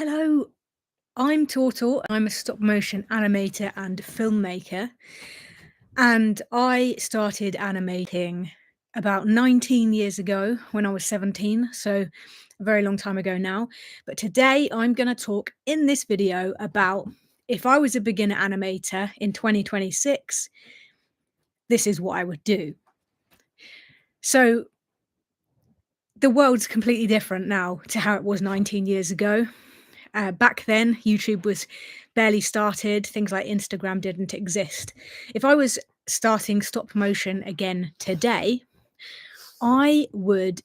Hello, I'm Tortor. I'm a stop motion animator and filmmaker. And I started animating about 19 years ago when I was 17. So a very long time ago now. But today I'm going to talk in this video about if I was a beginner animator in 2026, this is what I would do. So the world's completely different now to how it was 19 years ago. Back then, YouTube was barely started. Things like Instagram didn't exist. If I was starting stop motion again today, I would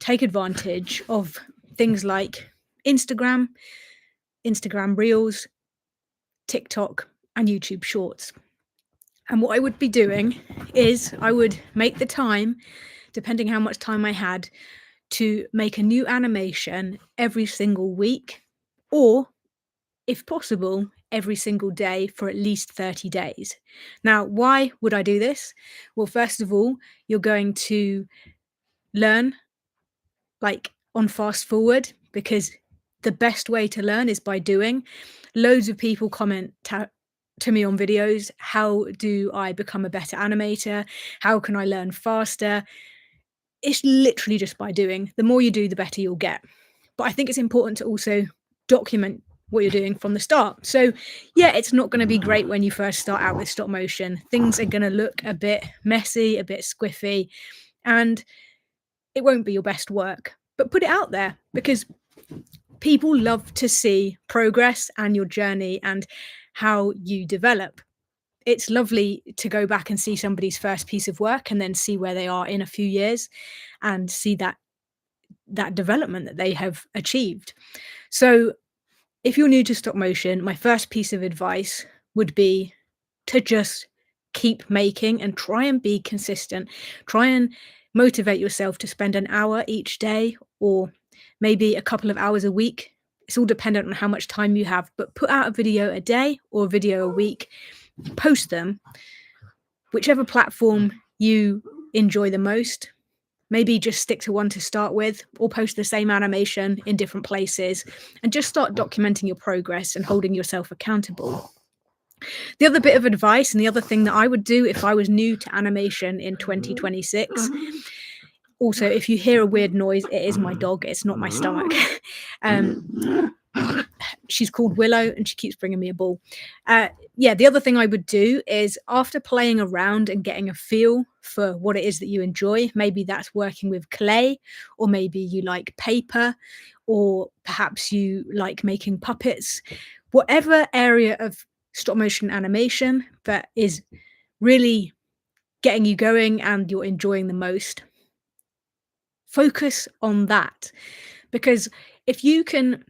take advantage of things like Instagram Reels, TikTok, and YouTube Shorts. And what I would be doing is I would make the time, depending how much time I had, to make a new animation every single week, or if possible, every single day for at least 30 days. Now, why would I do this? Well, first of all, you're going to learn like on fast forward, because the best way to learn is by doing. Loads of people comment to me on videos, how do I become a better animator? How can I learn faster? It's literally just by doing. The more you do, the better you'll get. But I think it's important to also document what you're doing from the start. So yeah, it's not going to be great when you first start out with stop motion. Things are going to look a bit messy, a bit squiffy, and it won't be your best work. But put it out there, because people love to see progress and your journey and how you develop. It's lovely to go back and see somebody's first piece of work and then see where they are in a few years and see that development that they have achieved. So if you're new to stop motion, my first piece of advice would be to just keep making and try and be consistent. Try and motivate yourself to spend an hour each day, or maybe a couple of hours a week. It's all dependent on how much time you have, but put out a video a day or a video a week. Post them, whichever platform you enjoy the most. Maybe just stick to one to start with, or post the same animation in different places, and just start documenting your progress and holding yourself accountable. The other bit of advice, and the other thing that I would do if I was new to animation in 2026, also, if you hear a weird noise, it is my dog, it's not my stomach. She's called Willow and she keeps bringing me a ball. Yeah, the other thing I would do is, after playing around and getting a feel for what it is that you enjoy, maybe that's working with clay, or maybe you like paper, or perhaps you like making puppets, whatever area of stop motion animation that is really getting you going and you're enjoying the most, focus on that. Because if you can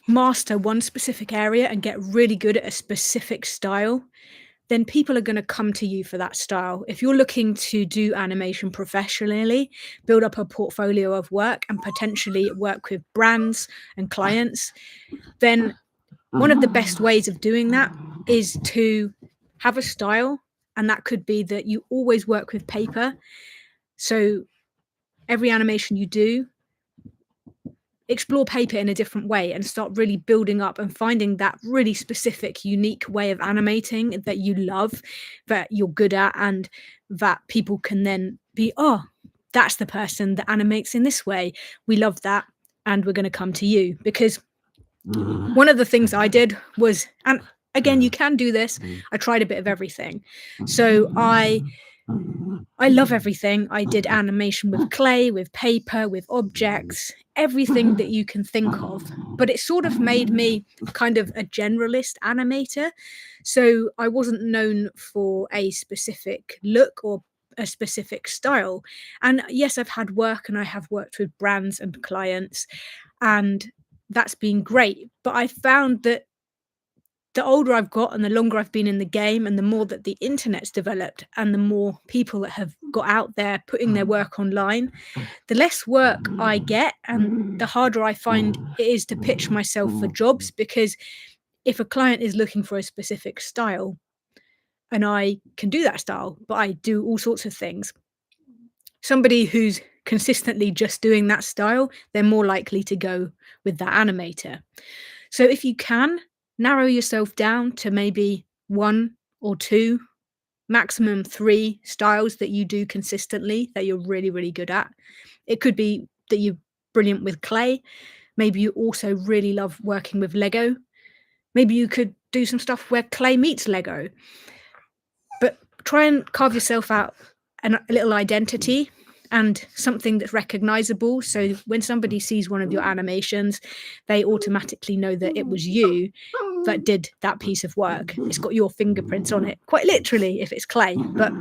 master one specific area and get really good at a specific style, then people are going to come to you for that style. If you're looking to do animation professionally, build up a portfolio of work and potentially work with brands and clients, then one of the best ways of doing that is to have a style. And that could be that you always work with paper. So every animation you do, explore paper in a different way and start really building up and finding that really specific, unique way of animating that you love, that you're good at, and that people can then be, oh, that's the person that animates in this way. We love that, and we're going to come to you. Because one of the things I did was, and again, you can do this, I tried a bit of everything. So I love everything. I did animation with clay, with paper, with objects, everything that you can think of. But it sort of made me kind of a generalist animator. So I wasn't known for a specific look or a specific style. And yes, I've had work and I have worked with brands and clients, and that's been great. But I found that the older I've got and the longer I've been in the game, and the more that the internet's developed and the more people that have got out there putting their work online, the less work I get and the harder I find it is to pitch myself for jobs. Because if a client is looking for a specific style, and I can do that style, but I do all sorts of things, somebody who's consistently just doing that style, they're more likely to go with that animator. So if you can, narrow yourself down to maybe 1 or 2, maximum 3 styles that you do consistently that you're really, really good at. It could be that you're brilliant with clay. Maybe you also really love working with Lego. Maybe you could do some stuff where clay meets Lego. But try and carve yourself out a little identity and something that's recognizable. So when somebody sees one of your animations, they automatically know that it was you that did that piece of work. It's got your fingerprints on it, quite literally, if it's clay. But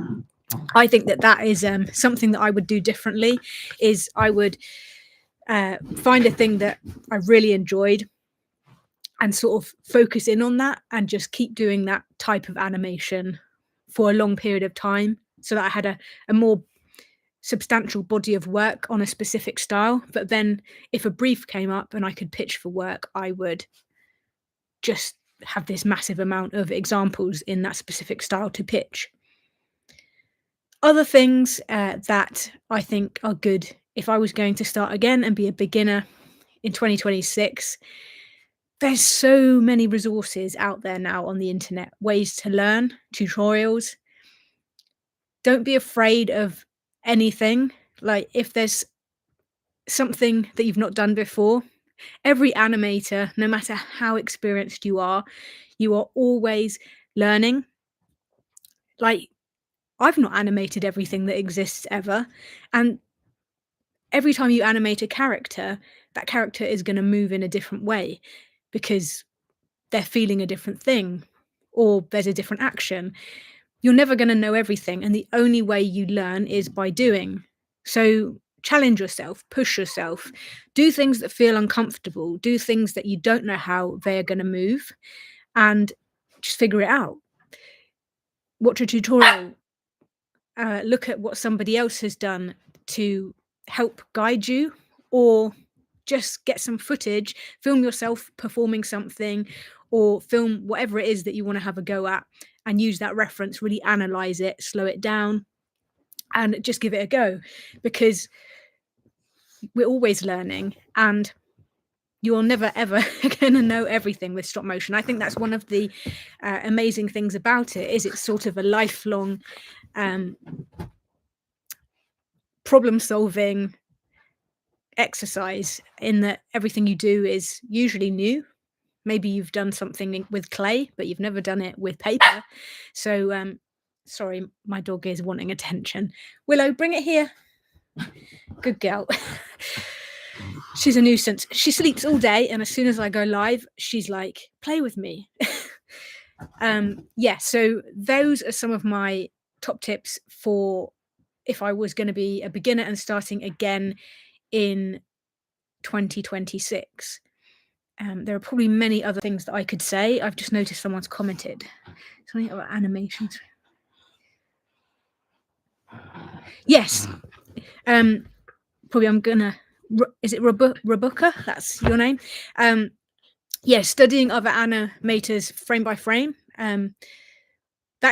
I think that that is something that I would do differently. Is I would find a thing that I really enjoyed and sort of focus in on that and just keep doing that type of animation for a long period of time, so that I had a more substantial body of work on a specific style. But then if a brief came up and I could pitch for work, I would just have this massive amount of examples in that specific style to pitch. Other things that I think are good if I was going to start again and be a beginner in 2026, there's so many resources out there now on the internet, ways to learn, tutorials. Don't be afraid of anything. Like, if there's something that you've not done before, every animator, no matter how experienced you are always learning. Like, I've not animated everything that exists ever, and every time you animate a character, that character is going to move in a different way because they're feeling a different thing or there's a different action. You're never going to know everything, and the only way you learn is by doing. So challenge yourself, push yourself, do things that feel uncomfortable, do things that you don't know how they're going to move, and just figure it out. Watch a tutorial, look at what somebody else has done to help guide you, or just get some footage, film yourself performing something, or film whatever it is that you want to have a go at, and use that reference, really analyze it, slow it down, and just give it a go, because we're always learning and you're never ever going to know everything with stop motion. I think that's one of the amazing things about it, is it's sort of a lifelong problem solving exercise, in that everything you do is usually new. Maybe you've done something with clay, but you've never done it with paper. So sorry, my dog is wanting attention. Willow, bring it here. Good girl. She's a nuisance. She sleeps all day, and as soon as I go live, she's like, play with me. Yeah, so those are some of my top tips for if I was going to be a beginner and starting again in 2026. There are probably many other things that I could say. I've just noticed someone's commented something about animations. Yes. Probably I'm gonna. Is it Rebecca? That's your name. Yeah, studying other animators frame by frame. That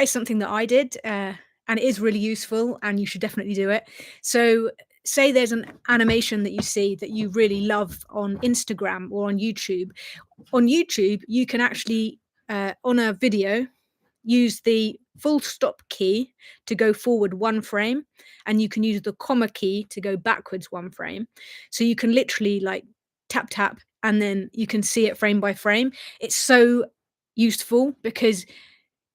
is something that I did, and it is really useful, and you should definitely do it. So, say there's an animation that you see that you really love on Instagram or on YouTube. On YouTube, you can actually, on a video, use the full stop key to go forward 1 frame, and you can use the comma key to go backwards 1 frame. So you can literally like tap tap, and then you can see it frame by frame. It's so useful because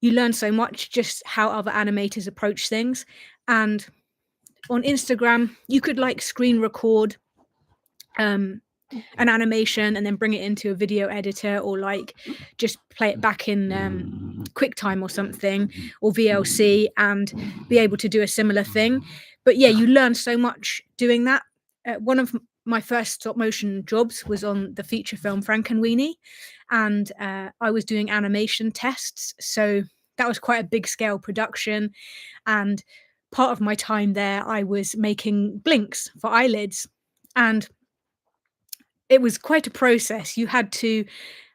you learn so much just how other animators approach things. And on Instagram, you could like screen record an animation and then bring it into a video editor, or like just play it back in QuickTime or something, or VLC, and be able to do a similar thing. But yeah, you learn so much doing that. One of my first stop motion jobs was on the feature film Frankenweenie, and I was doing animation tests. So that was quite a big scale production, and part of my time there I was making blinks for eyelids, and it was quite a process. You had to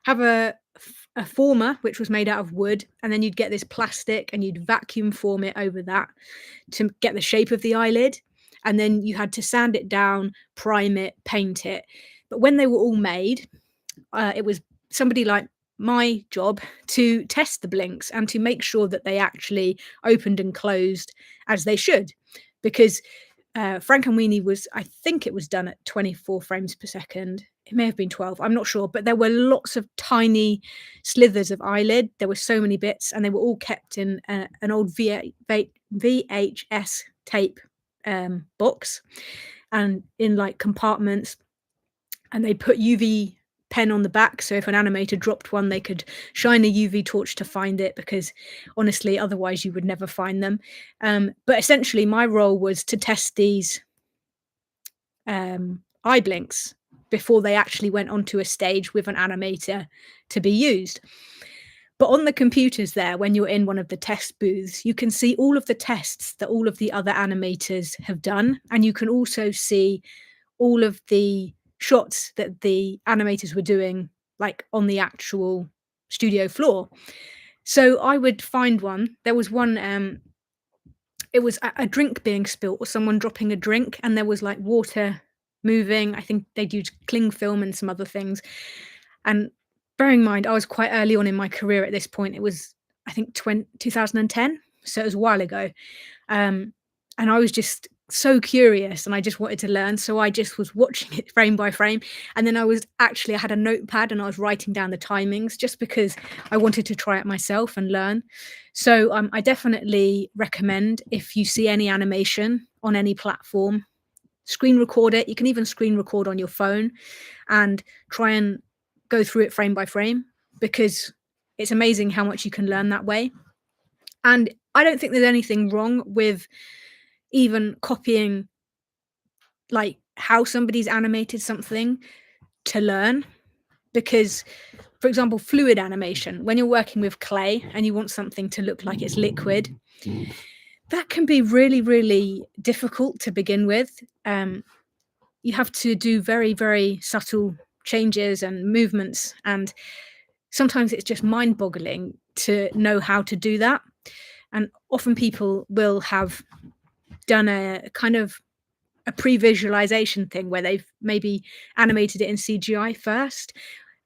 have a former, which was made out of wood, and then you'd get this plastic and you'd vacuum form it over that to get the shape of the eyelid. and then you had to sand it down, prime it, paint it. But when they were all made, it was somebody like my job to test the blinks and to make sure that they actually opened and closed as they should. Because Frankenweenie was, I think it was done at 24 frames per second. It may have been 12, I'm not sure, but there were lots of tiny slithers of eyelid. There were so many bits, and they were all kept in an old VHS tape box and in like compartments. And they put UV pen on the back, so if an animator dropped one, they could shine a UV torch to find it, because honestly, otherwise you would never find them. But essentially, my role was to test these eye blinks before they actually went onto a stage with an animator to be used. But on the computers there, when you're in one of the test booths, you can see all of the tests that all of the other animators have done. And you can also see all of the shots that the animators were doing, like on the actual studio floor. So I would find one. There was one, it was a drink being spilt or someone dropping a drink, and there was like water moving. I think they'd used cling film and some other things. And bearing in mind, I was quite early on in my career at this point. It was, I think, 2010. So it was a while ago. And I was just so curious and I just wanted to learn. So I just was watching it frame by frame. And then I had a notepad and I was writing down the timings just because I wanted to try it myself and learn. So I definitely recommend, if you see any animation on any platform, screen record it. You can even screen record on your phone and try and go through it frame by frame, because it's amazing how much you can learn that way. And I don't think there's anything wrong with even copying like how somebody's animated something to learn, because for example, fluid animation, when you're working with clay and you want something to look like it's liquid, that can be really, really difficult to begin with. You have to do very, very subtle changes and movements, and sometimes it's just mind-boggling to know how to do that. And often people will have done a kind of a pre-visualization thing where they've maybe animated it in CGI first,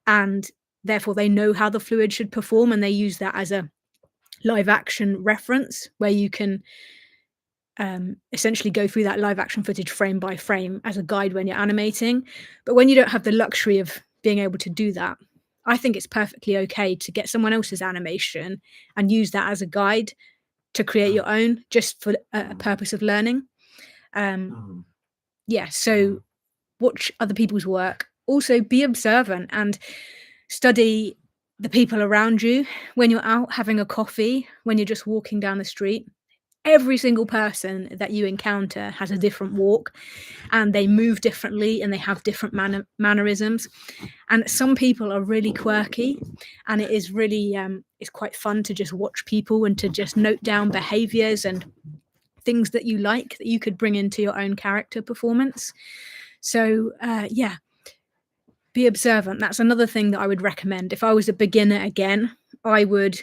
and therefore they know how the fluid should perform, and they use that as a live action reference where you can essentially go through that live action footage frame by frame as a guide when you're animating. But when you don't have the luxury of being able to do that, I think it's perfectly okay to get someone else's animation and use that as a guide to create your own, just for a purpose of learning. Yeah, so watch other people's work. Also, be observant and study the people around you. When you're out having a coffee, when you're just walking down the street, every single person that you encounter has a different walk, and they move differently and they have different mannerisms. And some people are really quirky, and it is really it's quite fun to just watch people and to just note down behaviors and things that you like that you could bring into your own character performance. So yeah, be observant. That's another thing that I would recommend. If I was a beginner again, I would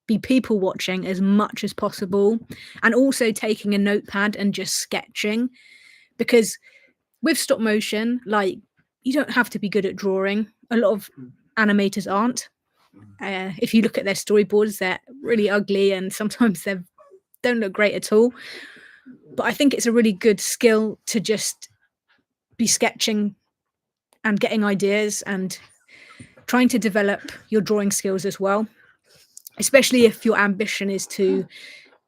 be people watching as much as possible, and also taking a notepad and just sketching, because with stop motion, like, you don't have to be good at drawing. A lot of animators aren't. If you look at their storyboards, they're really ugly and sometimes they don't look great at all. But I think it's a really good skill to just be sketching and getting ideas and trying to develop your drawing skills as well, especially if your ambition is to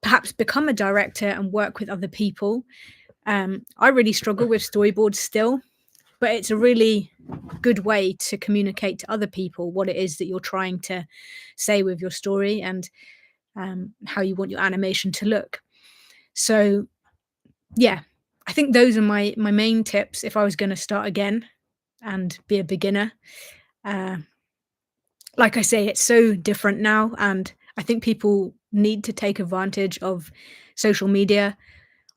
perhaps become a director and work with other people. I really struggle with storyboards still, but it's a really good way to communicate to other people what it is that you're trying to say with your story, and how you want your animation to look. So yeah, I think those are my main tips if I was going to start again and be a beginner. Like I say, it's so different now, and I think people need to take advantage of social media.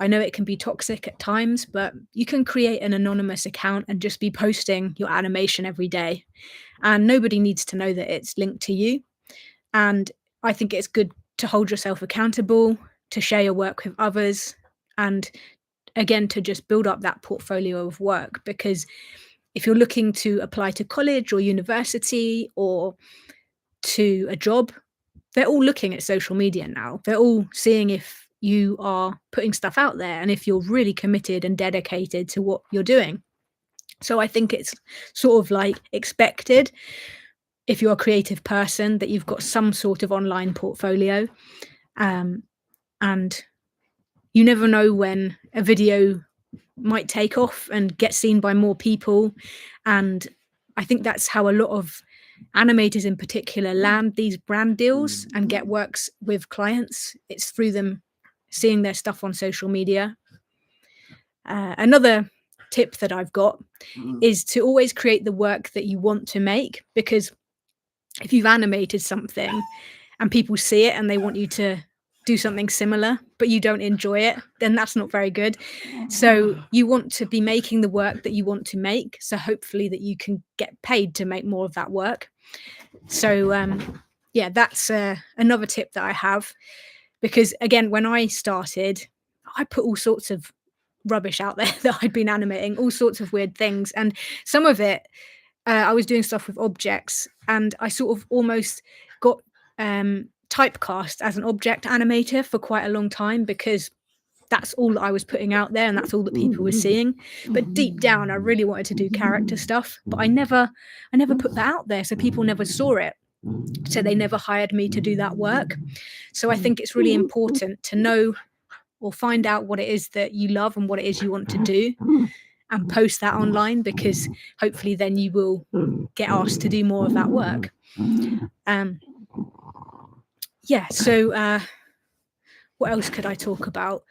I know it can be toxic at times, but you can create an anonymous account and just be posting your animation every day, and nobody needs to know that it's linked to you. And I think it's good to hold yourself accountable, to share your work with others, and again, to just build up that portfolio of work, because if you're looking to apply to college or university or to a job, they're all looking at social media now. They're all seeing if you are putting stuff out there and if you're really committed and dedicated to what you're doing. So I think it's sort of like expected, if you're a creative person, that you've got some sort of online portfolio. And you never know when a video might take off and get seen by more people. And I think that's how a lot of animators in particular land these brand deals and get works with clients. It's through them seeing their stuff on social media. Another tip that I've got is to always create the work that you want to make, because if you've animated something and people see it and they want you to do something similar, but you don't enjoy it, then that's not very good. So you want to be making the work that you want to make. So hopefully that you can get paid to make more of that work. So yeah, that's another tip that I have, because again, when I started, I put all sorts of rubbish out there that I'd been animating, all sorts of weird things. And some of it, I was doing stuff with objects, and I sort of almost got typecast as an object animator for quite a long time, because that's all that I was putting out there and that's all that people were seeing. But deep down, I really wanted to do character stuff, but I never put that out there, so people never saw it. So they never hired me to do that work. So I think it's really important to know or find out what it is that you love and what it is you want to do, and post that online, because hopefully then you will get asked to do more of that work. Yeah, so what else could I talk about?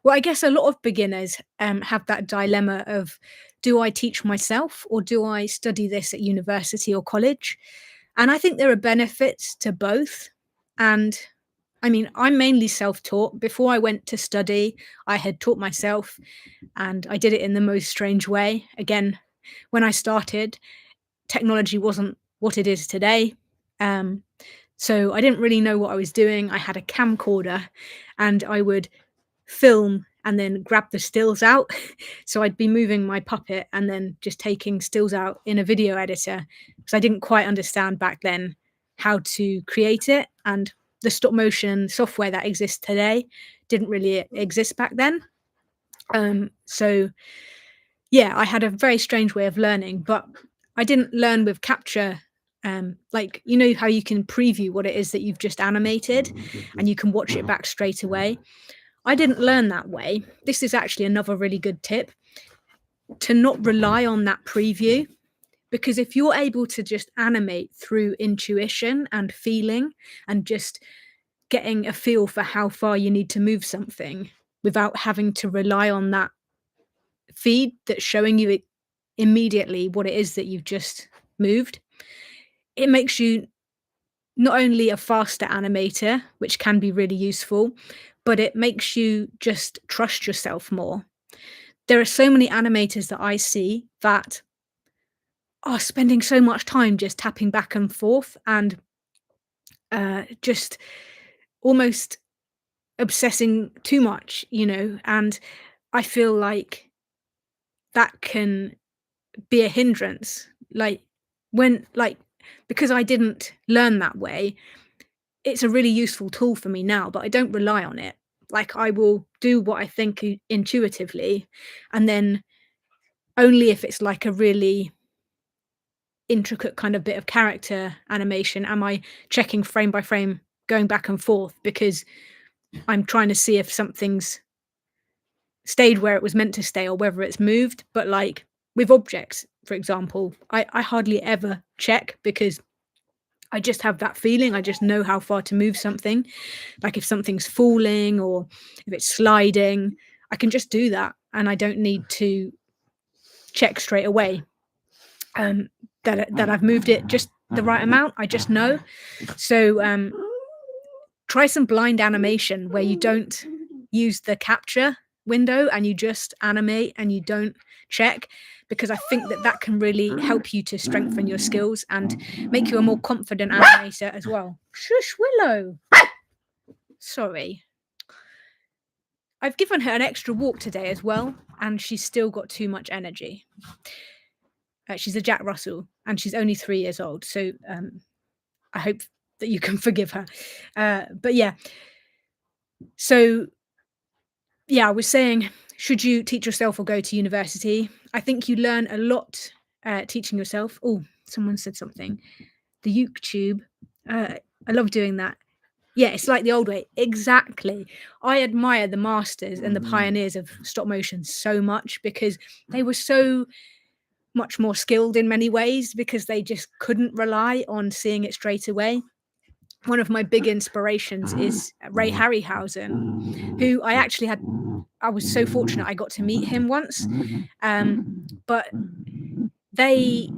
Well, I guess a lot of beginners have that dilemma of, do I teach myself or do I study this at university or college? And I think there are benefits to both. And I mean, I'm mainly self-taught. Before I went to study, I had taught myself, and I did it in the most strange way. Again, when I started, technology wasn't what it is today. So I didn't really know what I was doing. I had a camcorder and I would film and then grab the stills out. So I'd be moving my puppet and then just taking stills out in a video editor, because I didn't quite understand back then how to create it. And the stop motion software that exists today didn't really exist back then. So yeah, I had a very strange way of learning, but I didn't learn with capture. Like, you know how you can preview what it is that you've just animated and you can watch it back straight away? I didn't learn that way. This is actually another really good tip, to not rely on that preview, because if you're able to just animate through intuition and feeling and just getting a feel for how far you need to move something without having to rely on that feed that's showing you immediately what it is that you've just moved, it makes you not only a faster animator, which can be really useful, but it makes you just trust yourself more. There are so many animators that I see that are spending so much time just tapping back and forth and just almost obsessing too much, you know, and I feel like that can be a hindrance. Like, when, like, because I didn't learn that way, it's a really useful tool for me now, but I don't rely on it. Like, I will do what I think intuitively, and then only if it's like a really intricate kind of bit of character animation am I checking frame by frame, going back and forth, because I'm trying to see if something's stayed where it was meant to stay or whether it's moved. But like with objects, for example, I hardly ever check, because I just have that feeling. I just know how far to move something. Like if something's falling or if it's sliding, I can just do that and I don't need to check straight away that I've moved it just the right amount. I just know. So try some blind animation where you don't use the capture window and you just animate and you don't check, because I think that can really help you to strengthen your skills and make you a more confident animator as well. Shush, Willow. Sorry. I've given her an extra walk today as well, and she's still got too much energy. She's a Jack Russell, and she's only 3 years old, so I hope that you can forgive her. But yeah, so yeah, I was saying, should you teach yourself or go to university? I think you learn a lot teaching yourself. Oh, someone said something. The YouTube. I love doing that. Yeah, it's like the old way. Exactly. I admire the masters and the pioneers of stop motion so much because they were so much more skilled in many ways because they just couldn't rely on seeing it straight away. One of my big inspirations is Ray Harryhausen, who I was so fortunate I got to meet him once. But they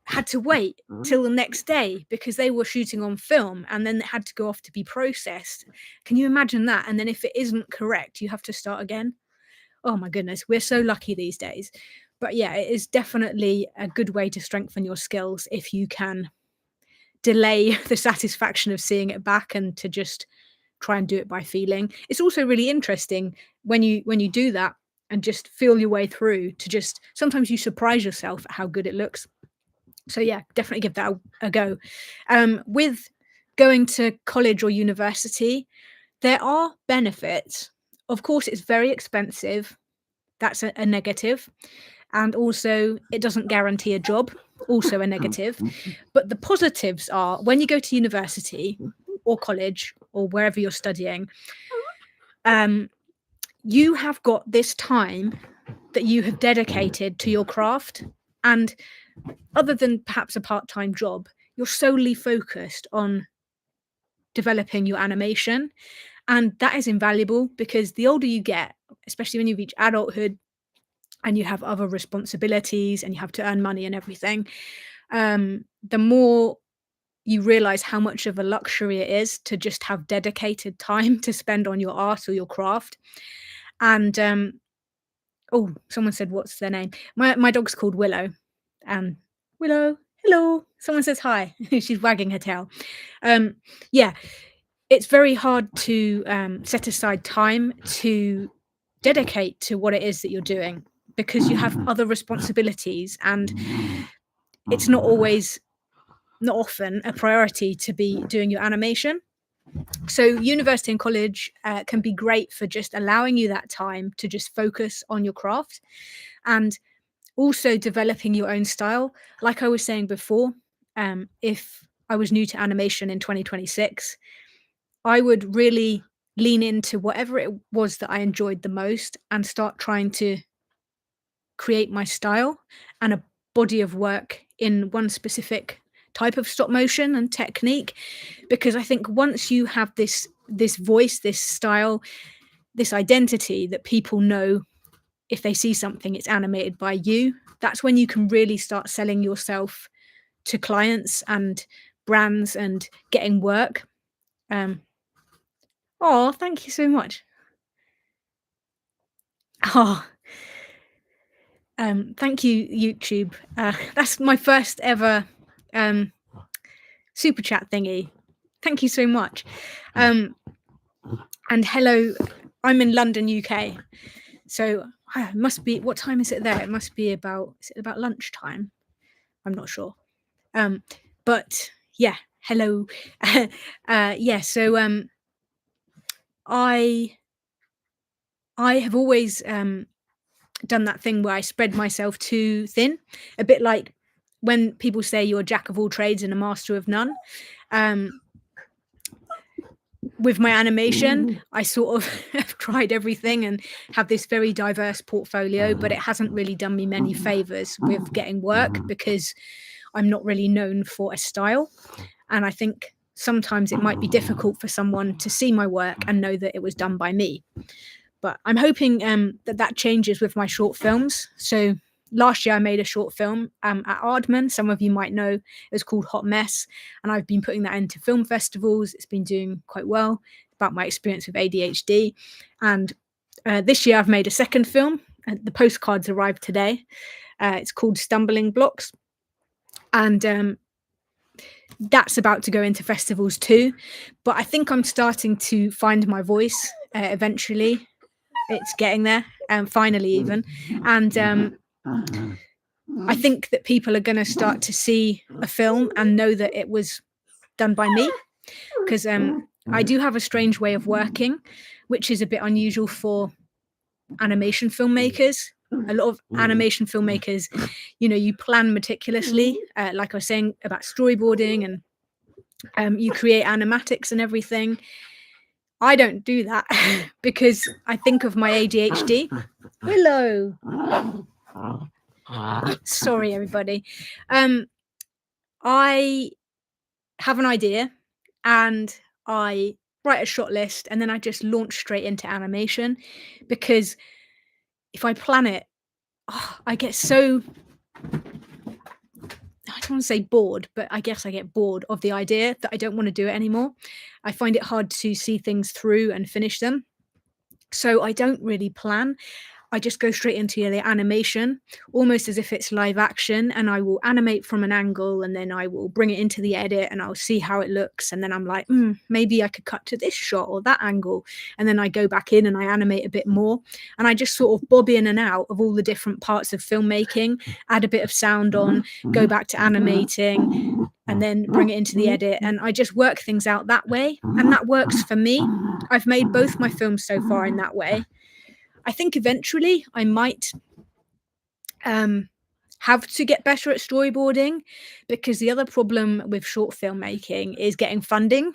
had to wait till the next day because they were shooting on film and then it had to go off to be processed. Can you imagine that? And then if it isn't correct, you have to start again. Oh my goodness, we're so lucky these days. But yeah, it is definitely a good way to strengthen your skills if you can delay the satisfaction of seeing it back and to just try and do it by feeling. It's also really interesting when you do that and just feel your way through to just sometimes you surprise yourself at how good it looks. So yeah, definitely give that a go. With going to college or university, there are benefits. Of course, it's very expensive. That's a negative. And also, it doesn't guarantee a job, also a negative. But the positives are when you go to university or college or wherever you're studying, you have got this time that you have dedicated to your craft. And other than perhaps a part-time job, you're solely focused on developing your animation. And that is invaluable because the older you get, especially when you reach adulthood and you have other responsibilities and you have to earn money and everything, the more you realize how much of a luxury it is to just have dedicated time to spend on your art or your craft. And oh, someone said, what's their name? My dog's called Willow. Willow, hello. Someone says hi. She's wagging her tail. Yeah, it's very hard to set aside time to dedicate to what it is that you're doing because you have other responsibilities and it's not often a priority to be doing your animation. So university and college can be great for just allowing you that time to just focus on your craft and also developing your own style. Like I was saying before, if I was new to animation in 2026, I would really lean into whatever it was that I enjoyed the most and start trying to create my style and a body of work in one specific type of stop motion and technique. Because I think once you have this voice, this style, this identity that people know if they see something it's animated by you, that's when you can really start selling yourself to clients and brands and getting work. Oh, thank you so much. Oh, thank you, YouTube. That's my first ever super chat thingy. Thank you so much. And hello, I'm in London, UK. So it must be, what time is it there? It must be about, is it about lunchtime? I'm not sure. But yeah, hello. Yeah, so I have always done that thing where I spread myself too thin, a bit like when people say you're a jack of all trades and a master of none. With my animation, I sort of have tried everything and have this very diverse portfolio, but it hasn't really done me many favors with getting work because I'm not really known for a style. And I think sometimes it might be difficult for someone to see my work and know that it was done by me. But I'm hoping that changes with my short films. So last year I made a short film at Aardman. Some of you might know it was called Hot Mess. And I've been putting that into film festivals. It's been doing quite well, about my experience with ADHD. And this year I've made a second film. The postcards arrived today. It's called Stumbling Blocks. And that's about to go into festivals too. But I think I'm starting to find my voice eventually. it's getting there, finally even. And I think that people are going to start to see a film and know that it was done by me, because I do have a strange way of working, which is a bit unusual for animation filmmakers. A lot of animation filmmakers, you plan meticulously, like I was saying about storyboarding, and you create animatics and everything. I don't do that because I think of my ADHD. Willow. Sorry, everybody. I have an idea and I write a shot list and then I just launch straight into animation, because if I plan it, I get so, I don't want to say bored, but I guess I get bored of the idea that I don't want to do it anymore. I find it hard to see things through and finish them. So I don't really plan. I just go straight into the animation, almost as if it's live action, and I will animate from an angle and then I will bring it into the edit and I'll see how it looks. And then I'm like, maybe I could cut to this shot or that angle. And then I go back in and I animate a bit more. And I just sort of bob in and out of all the different parts of filmmaking, add a bit of sound on, go back to animating, and then bring it into the edit. And I just work things out that way. And that works for me. I've made both my films so far in that way. I think eventually I might have to get better at storyboarding, because the other problem with short filmmaking is getting funding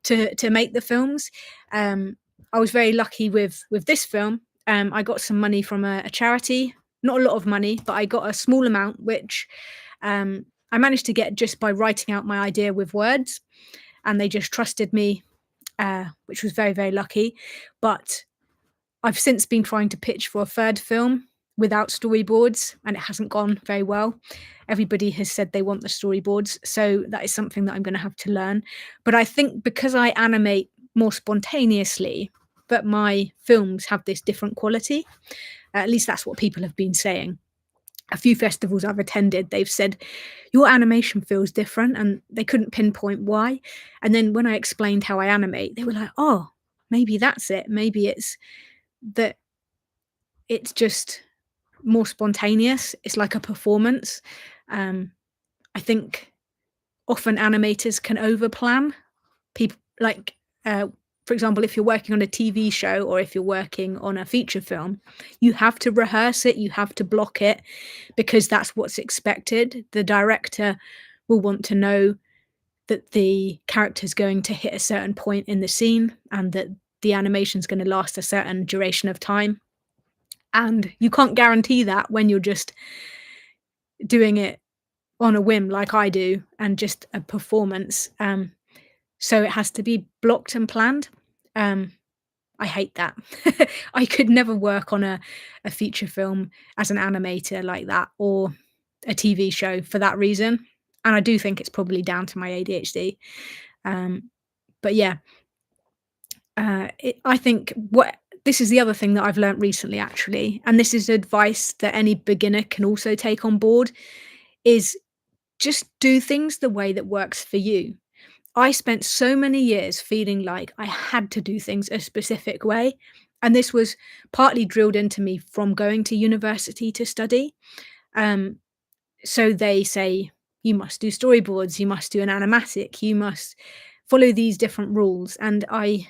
to make the films. I was very lucky with this film. I got some money from a charity, not a lot of money, but I got a small amount, which I managed to get just by writing out my idea with words, and they just trusted me, which was very, very lucky. But I've since been trying to pitch for a third film without storyboards, and it hasn't gone very well. Everybody has said they want the storyboards, so that is something that I'm going to have to learn. But I think because I animate more spontaneously, that my films have this different quality. At least that's what people have been saying. A few festivals I've attended, they've said, your animation feels different, and they couldn't pinpoint why. And then when I explained how I animate, they were like, oh, maybe that's it. Maybe it's that it's just more spontaneous. It's like a performance. I think often animators can overplan. People like, for example, if you're working on a TV show or if you're working on a feature film, you have to rehearse it, you have to block it, because that's what's expected. The director will want to know that the character's going to hit a certain point in the scene and that the animation's going to last a certain duration of time. And you can't guarantee that when you're just doing it on a whim like I do and just a performance. So it has to be blocked and planned. I hate that. I could never work on a feature film as an animator like that, or a TV show for that reason. And I do think it's probably down to my ADHD. But yeah, I think this is the other thing that I've learnt recently, actually, and this is advice that any beginner can also take on board, is just do things the way that works for you. I spent so many years feeling like I had to do things a specific way, and this was partly drilled into me from going to university to study. So they say, you must do storyboards, you must do an animatic, you must follow these different rules, and I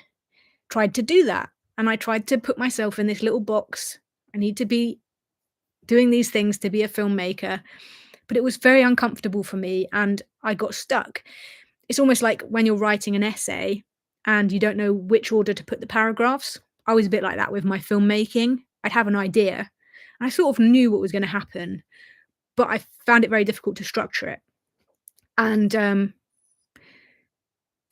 tried to do that. And I tried to put myself in this little box. I need to be doing these things to be a filmmaker. But it was very uncomfortable for me and I got stuck. It's almost like when you're writing an essay and you don't know which order to put the paragraphs. I was a bit like that with my filmmaking. I'd have an idea and I sort of knew what was going to happen, but I found it very difficult to structure it. And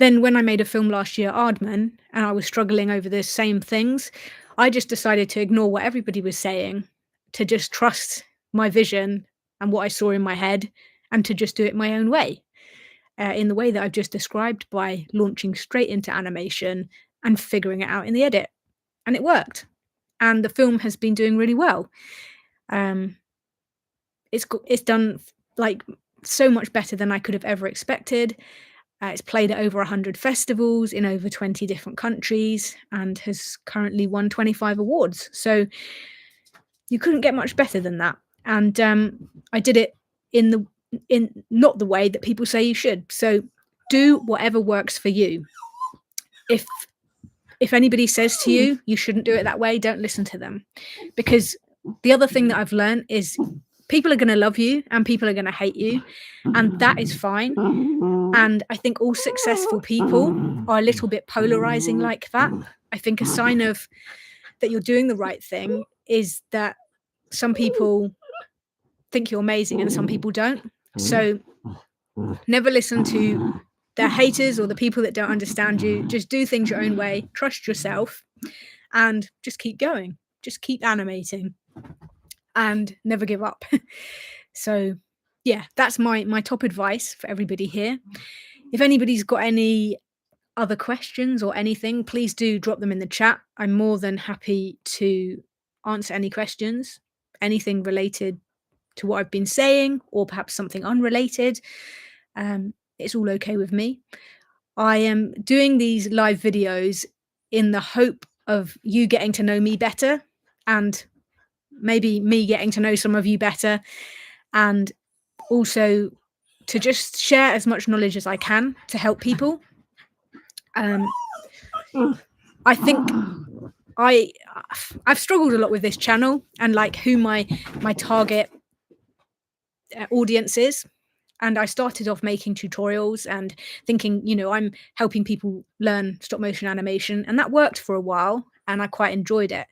then when I made a film last year, Aardman, and I was struggling over the same things, I just decided to ignore what everybody was saying, to just trust my vision and what I saw in my head, and to just do it my own way, in the way that I've just described, by launching straight into animation and figuring it out in the edit. And it worked. And the film has been doing really well. It's done like so much better than I could have ever expected. It's played at over 100 festivals in over 20 different countries and has currently won 25 awards. So you couldn't get much better than that. And I did it in not the way that people say you should. So do whatever works for you. If anybody says to you you shouldn't do it that way, don't listen to them. Because the other thing that I've learned is people are going to love you and people are going to hate you, and that is fine. And I think all successful people are a little bit polarizing like that. I think a sign of that you're doing the right thing is that some people think you're amazing and some people don't. So never listen to the haters or the people that don't understand you. Just do things your own way, trust yourself, and just keep going. Just keep animating and never give up. So yeah, that's my top advice for everybody here. If anybody's got any other questions or anything, please do drop them in the chat. I'm more than happy to answer any questions, anything related to what I've been saying or perhaps something unrelated. It's all okay with me. I am doing these live videos in the hope of you getting to know me better and maybe me getting to know some of you better, and also to just share as much knowledge as I can to help people. I think I've struggled a lot with this channel and like who my target audience is. And I started off making tutorials and thinking, you know, I'm helping people learn stop motion animation, and that worked for a while and I quite enjoyed it.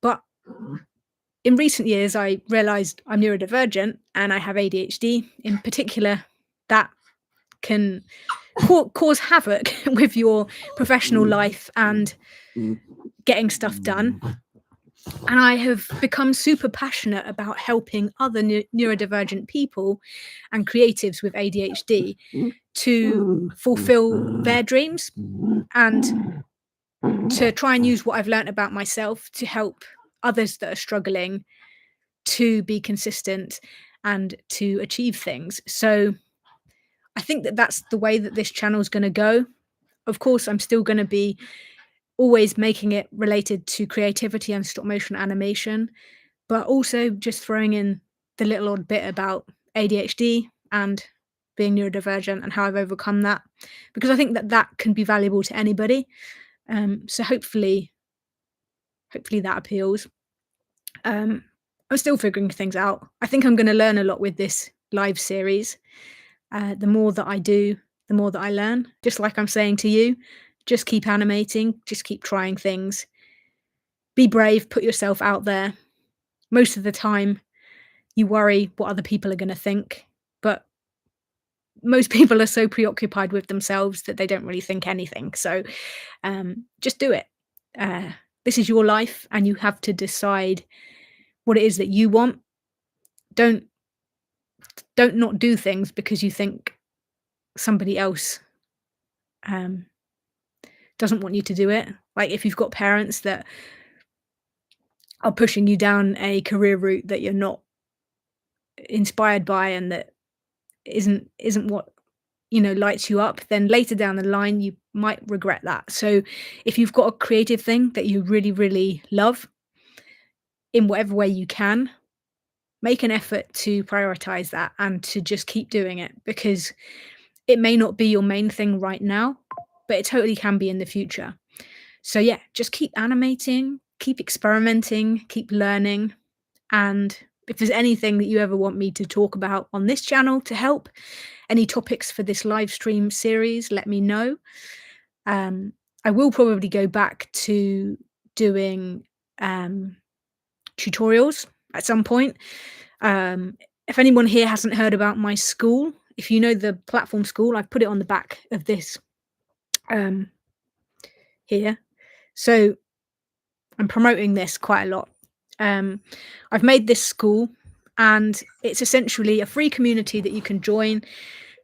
But in recent years, I realized I'm neurodivergent and I have ADHD in particular. That can cause havoc with your professional life and getting stuff done. And I have become super passionate about helping other neurodivergent people and creatives with ADHD to fulfill their dreams and to try and use what I've learned about myself to help others that are struggling to be consistent and to achieve things. So I think that that's the way that this channel is going to go. Of course, I'm still going to be always making it related to creativity and stop motion animation, but also just throwing in the little odd bit about ADHD and being neurodivergent and how I've overcome that, because I think that that can be valuable to anybody. So hopefully that appeals. I'm still figuring things out. I think I'm going to learn a lot with this live series. The more that I do, the more that I learn. Just like I'm saying to you, just keep animating, just keep trying things. Be brave, put yourself out there. Most of the time, you worry what other people are going to think, but most people are so preoccupied with themselves that they don't really think anything. So just do it. This is your life and you have to decide what it is that you want. Don't not do things because you think somebody else doesn't want you to do it. Like if you've got parents that are pushing you down a career route that you're not inspired by and that isn't what, you know, lights you up, then later down the line you might regret that. So if you've got a creative thing that you really, really love, in whatever way you can, make an effort to prioritize that and to just keep doing it, because it may not be your main thing right now, but it totally can be in the future. So yeah, just keep animating, keep experimenting, keep learning. And if there's anything that you ever want me to talk about on this channel to help, any topics for this live stream series, let me know. I will probably go back to doing tutorials at some point. If anyone here hasn't heard about my Skool, if you know the platform Skool, I've put it on the back of this here. So I'm promoting this quite a lot. I've made this Skool, and it's essentially a free community that you can join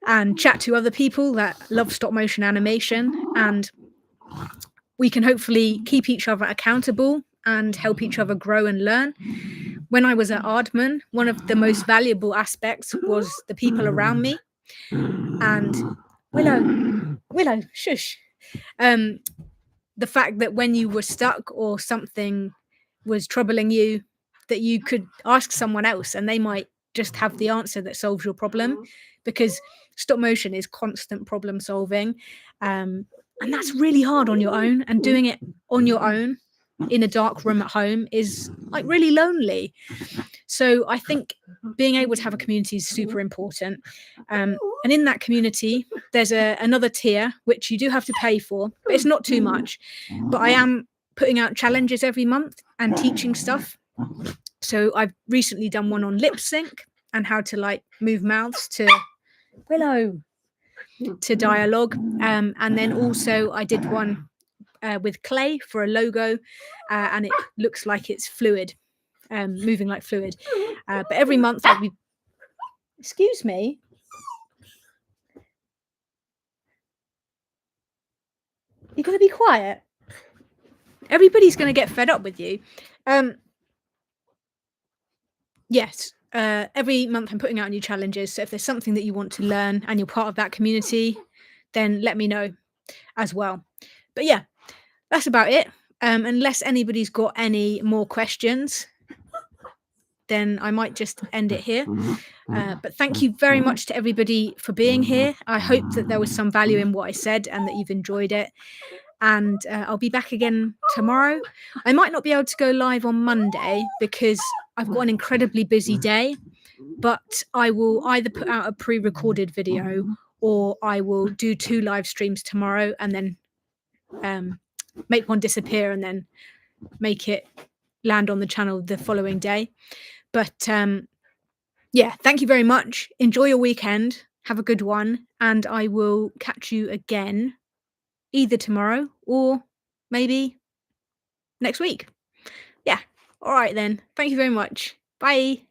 and chat to other people that love stop motion animation, and we can hopefully keep each other accountable and help each other grow and learn. When I was at Aardman, one of the most valuable aspects was the people around me, and Willow, Willow, shush. Um, the fact that when you were stuck or something was troubling you, that you could ask someone else and they might just have the answer that solves your problem, because stop motion is constant problem solving. And that's really hard on your own, and doing it on your own in a dark room at home is like really lonely. So I think being able to have a community is super important. And in that community, there's another tier which you do have to pay for, but it's not too much. But I am putting out challenges every month and teaching stuff. So I've recently done one on lip sync and how to like move mouths to Willow to dialogue. And then also I did one with clay for a logo, and it looks like it's fluid, moving like fluid. But every month I'll be. Excuse me. You're going to be quiet. Everybody's going to get fed up with you. Yes. Every month I'm putting out new challenges. So if there's something that you want to learn and you're part of that community, then let me know as well. But yeah, that's about it. Unless anybody's got any more questions, then I might just end it here. But thank you very much to everybody for being here. I hope that there was some value in what I said and that you've enjoyed it. And I'll be back again tomorrow. I might not be able to go live on Monday because I've got an incredibly busy day, but I will either put out a pre-recorded video or I will do 2 live streams tomorrow and then make one disappear and then make it land on the channel the following day. But yeah, thank you very much. Enjoy your weekend. Have a good one. And I will catch you again either tomorrow or maybe next week. Yeah. All right then. Thank you very much. Bye.